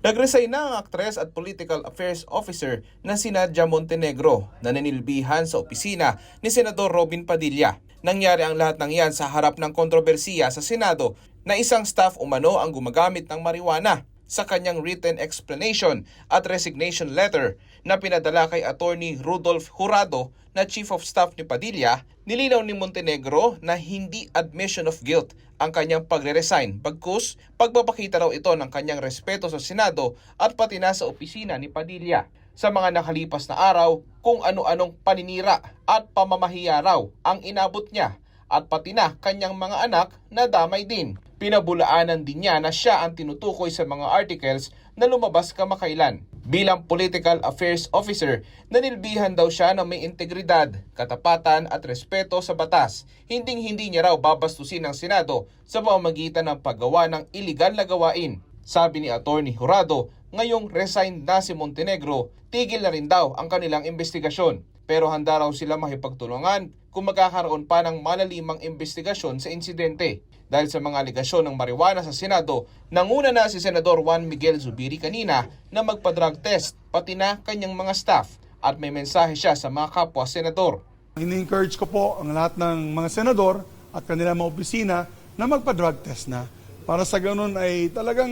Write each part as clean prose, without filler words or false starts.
Nagresign na ang aktres at political affairs officer na si Nadia Montenegro na nanilbihan sa opisina ni Senador Robin Padilla. Nangyari ang lahat ng yan sa harap ng kontrobersiya sa Senado na isang staff umano ang gumagamit ng marijuana. Sa kanyang written explanation at resignation letter na pinadala kay Attorney Rudolph Jurado na Chief of Staff ni Padilla, nilinaw ni Montenegro na hindi admission of guilt ang kanyang pagre-resign, bagkus pagpapakita raw ito ng kanyang respeto sa Senado at pati na sa opisina ni Padilla. Sa mga nakalipas na araw, kung ano-anong paninira at pamamahiya raw ang inabot niya at pati na kanyang mga anak na damay din. Pinabulaanan din niya na siya ang tinutukoy sa mga articles na lumabas kamakailan. Bilang political affairs officer, nanilbihan daw siya na may integridad, katapatan at respeto sa batas. Hinding-hindi niya raw babastusin ng Senado sa pamamagitan ng paggawa ng iligal na gawain. Sabi ni Attorney Jurado, ngayong resigned na si Montenegro, tigil na rin daw ang kanilang investigasyon. Pero handa raw sila makipagtulungan kung magkakaroon pa ng malalimang investigasyon sa insidente. Dahil sa mga aligasyon ng marijuana sa Senado, nanguna na si Senador Juan Miguel Zubiri kanina na magpa-drug test, pati na kanyang mga staff, at may mensahe siya sa mga kapwa senador. Ini-encourage ko po ang lahat ng mga senador at kanilang mga opisina na magpa-drug test na. Para sa ganun ay talagang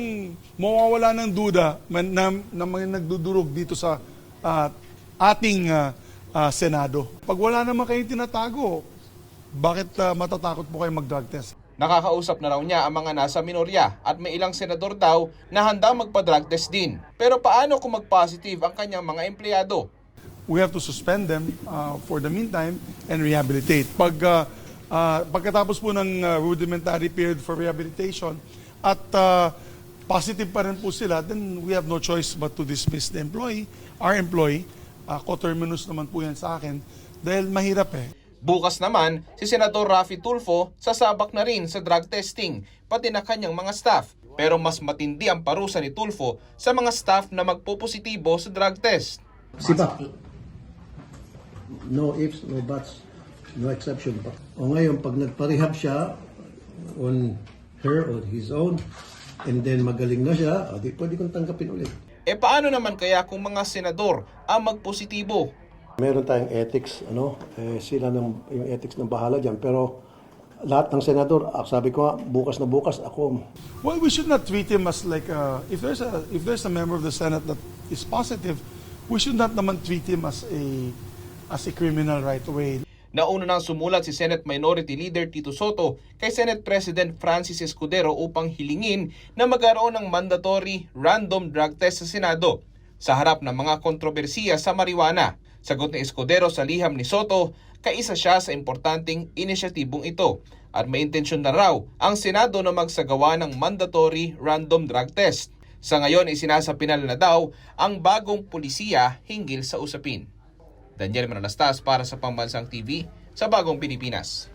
mawawala ng duda na mga nagdudurog dito sa ating Senado. Pag wala naman kayong tinatago, bakit matatakot po kayo mag-drug test? Nakakausap na raw niya ang mga nasa minorya at may ilang senador daw na handa magpa-drug test din. Pero paano kung mag-positive ang kanyang mga empleyado? We have to suspend them for the meantime and rehabilitate. Pagkatapos po ng rudimentary period for rehabilitation at positive pa rin po sila, then we have no choice but to dismiss the employee, our employee. Coterminous naman po yan sa akin dahil mahirap eh. Bukas naman, si Senador Raffy Tulfo sasabak na rin sa drug testing, pati na kanyang mga staff. Pero mas matindi ang parusa ni Tulfo sa mga staff na magpopositibo sa drug test. Sibak. No ifs, no buts, no exception. O ngayon, pag nagparehab siya on her or his own, and then magaling na siya, di pwede kong tanggapin ulit. E paano naman kaya kung mga senador ang magpositibo? Meron tayong ethics, sila yung ethics ng bahala dyan. Pero lahat ng senador, sabi ko bukas na bukas ako. Well, we should not treat him as like, if there's a member of the Senate that is positive, we should not naman treat him as a criminal right away. Nauna nang sumulat si Senate Minority Leader Tito Soto kay Senate President Francis Escudero upang hilingin na magkaroon ng mandatory random drug test sa Senado sa harap ng mga kontrobersiya sa marijuana. Sagot ni Escudero sa liham ni Soto, kaisa siya sa importanteng inisyatibong ito at may intensyon na raw ang Senado na magsagawa ng mandatory random drug test. Sa ngayon ay sinasapinal na daw ang bagong pulisiya hinggil sa usapin. Daniel Manalastas para sa Pambansang TV sa Bagong Pilipinas.